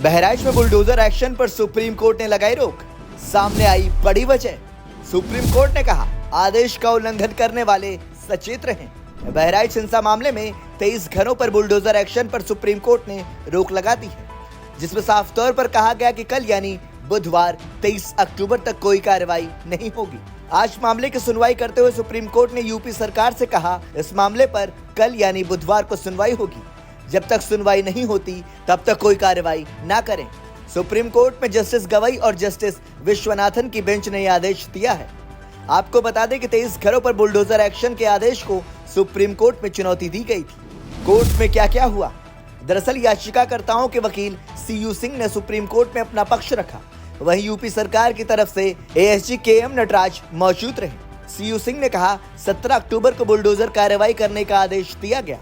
बहराइच में bulldozer action पर supreme court ने लगाई रोक। सामने आई बड़ी वजह। सुप्रीम कोर्ट ने कहा आदेश का उल्लंघन करने वाले सचेत रहें। बहराइच हिंसा मामले में 23 घरों पर बुलडोजर एक्शन पर सुप्रीम कोर्ट ने रोक लगा दी है, जिसमें साफ तौर पर कहा गया कि कल यानी बुधवार 23 अक्टूबर तक कोई कार्रवाई नहीं होगी। आज मामले की सुनवाई करते हुए सुप्रीम कोर्ट ने यूपी सरकार से कहा इस मामले पर कल यानी बुधवार को सुनवाई होगी। जब तक सुनवाई नहीं होती तब तक कोई कार्रवाई ना करें। सुप्रीम कोर्ट में जस्टिस गवई और जस्टिस विश्वनाथन की बेंच ने यह आदेश दिया है। आपको बता दें कि 23 घरों पर बुलडोजर एक्शन के आदेश को सुप्रीम कोर्ट में चुनौती दी गई थी। कोर्ट में क्या क्या हुआ? दरअसल याचिकाकर्ताओं के वकील सीयू सिंह ने सुप्रीम कोर्ट में अपना पक्ष रखा। वहीं यूपी सरकार की तरफ से एएसजी केएम नटराज मौजूद रहे। सीयू सिंह ने कहा 17 अक्टूबर को बुलडोजर कार्रवाई करने का आदेश दिया गया,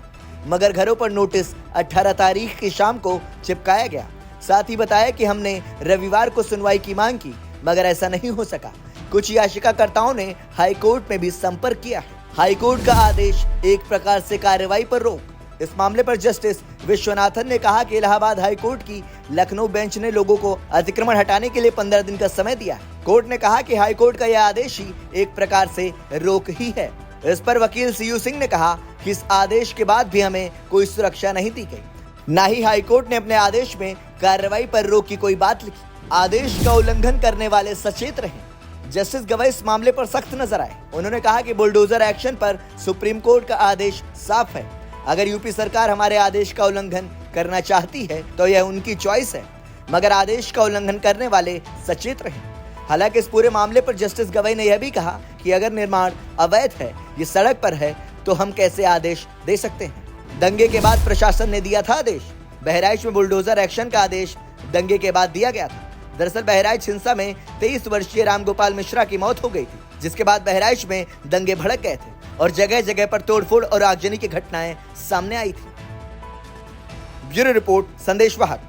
मगर घरों पर नोटिस 18 तारीख की शाम को चिपकाया गया। साथ ही बताया कि हमने रविवार को सुनवाई की मांग की, मगर ऐसा नहीं हो सका। कुछ याचिकाकर्ताओं ने हाई कोर्ट में भी संपर्क किया है। हाई कोर्ट का आदेश एक प्रकार से कार्रवाई पर रोक। इस मामले पर जस्टिस विश्वनाथन ने कहा कि इलाहाबाद हाई कोर्ट की लखनऊ बेंच ने लोगों को अतिक्रमण हटाने के लिए 15 दिन का समय दिया है। कोर्ट ने कहा कि हाई कोर्ट का यह आदेश ही एक प्रकार से रोक ही है। इस पर वकील सीयू सिंह ने कहा कि इस आदेश के बाद भी हमें कोई सुरक्षा नहीं दी गई, न ही हाई कोर्ट ने अपने आदेश में कार्रवाई पर रोक की कोई बात लिखी। आदेश का उल्लंघन करने वाले सचेत रहें। जस्टिस गवई इस मामले पर सख्त नजर आए। उन्होंने कहा कि बुलडोजर एक्शन पर सुप्रीम कोर्ट का आदेश साफ है। अगर यूपी सरकार हमारे आदेश का उल्लंघन करना चाहती है तो यह उनकी चॉइस है, मगर आदेश का उल्लंघन करने वाले सचेत रहें। हालांकि इस पूरे मामले पर जस्टिस गवई ने यह भी कहा कि अगर निर्माण अवैध है, ये सड़क पर है, तो हम कैसे आदेश दे सकते हैं? दंगे के बाद प्रशासन ने दिया था आदेश। बहराइच में बुलडोजर एक्शन का आदेश दंगे के बाद दिया गया था। दरअसल बहराइच हिंसा में 23 वर्षीय रामगोपाल मिश्रा की मौत हो गई थी, जिसके बाद बहराइच में दंगे भड़क गए थे और जगह जगह पर तोड़फोड़ और आगजनी की घटनाएं सामने आई थी। ब्यूरो रिपोर्ट, संदेश वाहक।